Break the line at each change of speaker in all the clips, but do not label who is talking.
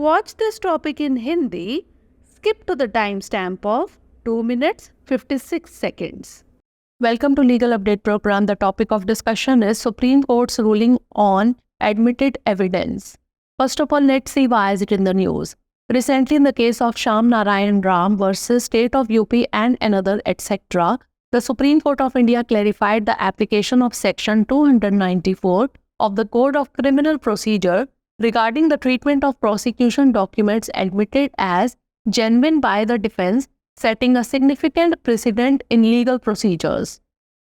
watch this topic in Hindi, skip to the timestamp of 2 minutes 56 seconds. Welcome to Legal Update Program. The topic of discussion is Supreme Court's ruling on admitted evidence. First of all, let's see why is it in the news. Recently, in the case of Shyam Narayan Ram versus State of UP and another, etc., the Supreme Court of India clarified the application of Section 294 of the Code of Criminal Procedure regarding the treatment of prosecution documents admitted as genuine by the defense, setting a significant precedent in legal procedures.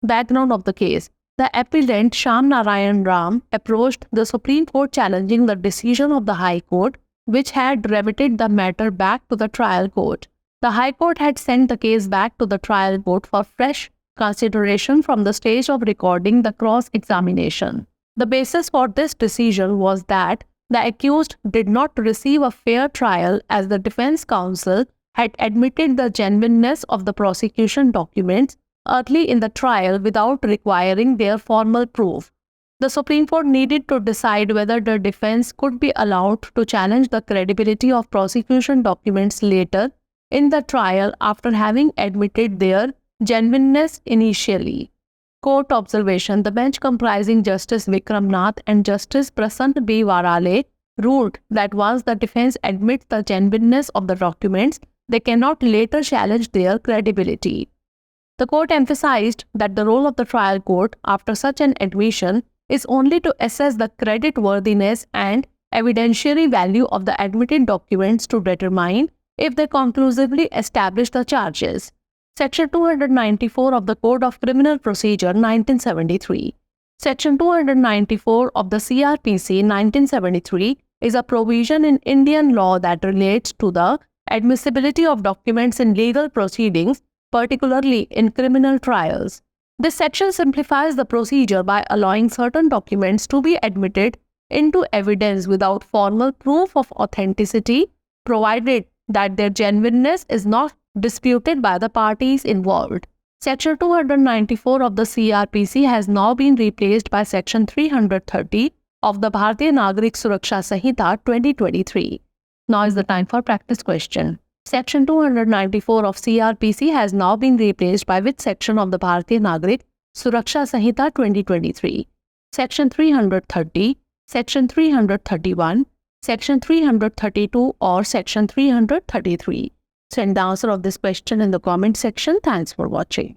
Background of the case: the appellant Shyam Narayan Ram approached the Supreme Court challenging the decision of the High Court, which had remitted the matter back to the trial court. The High Court had sent the case back to the trial court for fresh consideration from the stage of recording the cross-examination. The basis for this decision was that the accused did not receive a fair trial as the defense counsel had admitted the genuineness of the prosecution documents early in the trial without requiring their formal proof. The Supreme Court needed to decide whether the defense could be allowed to challenge the credibility of prosecution documents later in the trial after having admitted their genuineness initially. Court observation: the bench comprising Justice Vikram Nath and Justice Prasant B. Varale ruled that once the defense admits the genuineness of the documents, they cannot later challenge their credibility. The court emphasized that the role of the trial court after such an admission is only to assess the creditworthiness and evidentiary value of the admitted documents to determine if they conclusively establish the charges. Section 294 of the Code of Criminal Procedure 1973. Section 294 of the CRPC 1973 is a provision in Indian law that relates to the admissibility of documents in legal proceedings, particularly in criminal trials. This section simplifies the procedure by allowing certain documents to be admitted into evidence without formal proof of authenticity, provided that their genuineness is not disputed by the parties involved. Section 294 of the CRPC has now been replaced by Section 330 of the Bharatiya Nagarik Suraksha Sanhita 2023. Now is the time for practice question. Section 294 of CRPC has now been replaced by which section of the Bharatiya Nagarik Suraksha Sanhita 2023? Section 330, Section 331, Section 332 or Section 333? Send the answer of this question in the comment section. Thanks for watching.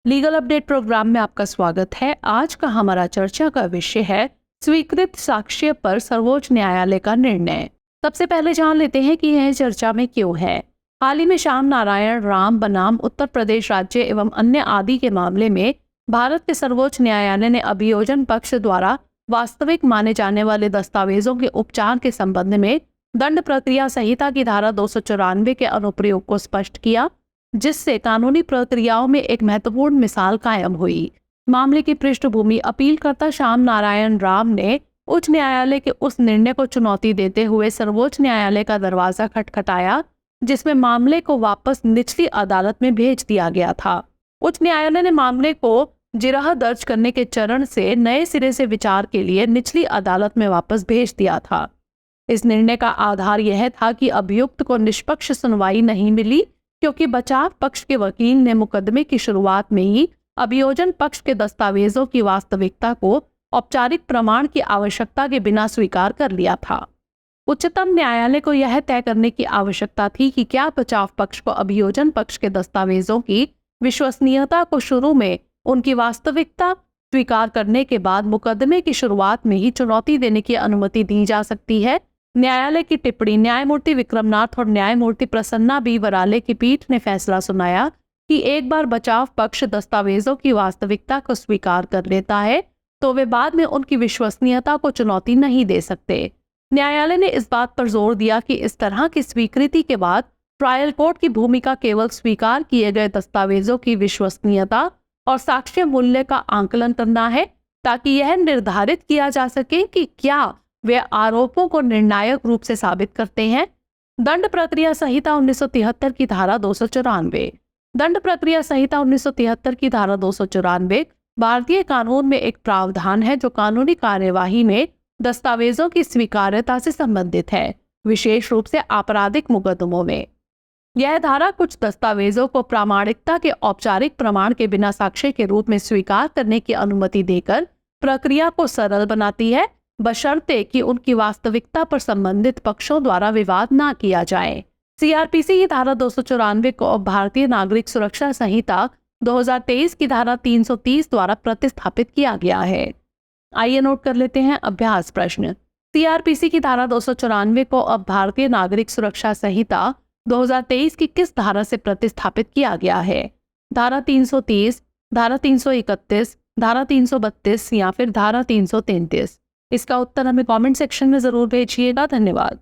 Legal update programme में आपका स्वागत है। आज का हमारा चर्चा का विषय है स्वीकृत साक्ष्य पर सर्वोच्च न्यायालय का निर्णय। सबसे पहले जान लेते हैं कि यह चर्चा में क्यों है। हाल ही में श्याम नारायण राम बनाम उत्तर प्रदेश राज्य एवं अन्य आदि के मामले में भारत के सर्वोच्च न्यायालय ने अभियोजन पक्ष द्वारा वास्तविक माने जाने वाले दस्तावेजों के उपचार के संबंध में दंड प्रक्रिया संहिता की धारा 294 के अनुप्रयोग को स्पष्ट किया, जिससे कानूनी प्रक्रियाओं में एक महत्वपूर्ण मिसाल कायम हुई। मामले की पृष्ठभूमि अपीलकर्ता श्याम नारायण राम ने उच्च न्यायालय के उस निर्णय को चुनौती देते हुए सर्वोच्च न्यायालय का दरवाजा खटखटाया, जिसमें मामले को वापस निचली अदालत में भेज दिया गया था। उच्च न्यायालय ने मामले को जिरह दर्ज करने के चरण से नए सिरे से विचार के लिए निचली अदालत में वापस भेज दिया था। इस निर्णय का आधार यह था कि अभियुक्त को निष्पक्ष सुनवाई नहीं मिली, क्योंकि बचाव पक्ष के वकील ने मुकदमे की शुरुआत में ही अभियोजन पक्ष के दस्तावेजों की वास्तविकता को औपचारिक प्रमाण की आवश्यकता के बिना स्वीकार कर लिया था। उच्चतम न्यायालय को यह तय करने की आवश्यकता थी कि क्या बचाव पक्ष को अभियोजन पक्ष के दस्तावेजों की विश्वसनीयता को शुरू में उनकी वास्तविकता स्वीकार करने के बाद मुकदमे की शुरुआत में ही चुनौती देने की अनुमति दी जा सकती है। न्यायालय की टिप्पणी न्यायमूर्ति विक्रमनाथ और न्यायमूर्ति प्रसन्ना बी वराले की पीठ ने फैसला सुनाया कि एक बार बचाव पक्ष दस्तावेजों की वास्तविकता को स्वीकार कर लेता है तो वे बाद में उनकी विश्वसनीयता को चुनौती नहीं दे सकते। न्यायालय ने इस बात पर जोर दिया कि इस तरह की स्वीकृति के बाद ट्रायल कोर्ट की भूमिका केवल स्वीकार किए गए दस्तावेजों की विश्वसनीयता और साक्ष्य मूल्य का आंकलन करना है, ताकि यह निर्धारित किया जा सके कि क्या वे आरोपों को निर्णायक रूप से साबित करते हैं। दंड प्रक्रिया संहिता 1973 की धारा 294। दंड प्रक्रिया संहिता 1973 की धारा 294 भारतीय कानून में एक प्रावधान है जो कानूनी कार्यवाही में दस्तावेजों की स्वीकार्यता से संबंधित है। विशेष रूप से आपराधिक मुकदमों में। यह धारा कुछ दस्तावेजों को प्रामाणिकता के औपचारिक प्रमाण के बिना साक्ष्य के रूप में स्वीकार करने की अनुमति देकर प्रक्रिया को सरल बनाती है, बशर्ते कि उनकी वास्तविकता पर संबंधित पक्षों द्वारा विवाद ना किया जाए। सीआरपीसी की धारा 294 को भारतीय नागरिक सुरक्षा संहिता 2023 की धारा 330 द्वारा प्रतिस्थापित किया गया है। आइए नोट कर लेते हैं अभ्यास प्रश्न। सीआरपीसी की धारा 294 को अब भारतीय नागरिक सुरक्षा संहिता 2023 की किस धारा से प्रतिस्थापित किया गया है? धारा 330, धारा 331, धारा 332 या फिर धारा 333? इसका उत्तर हमें कमेंट सेक्शन में जरूर भेजिएगा। धन्यवाद।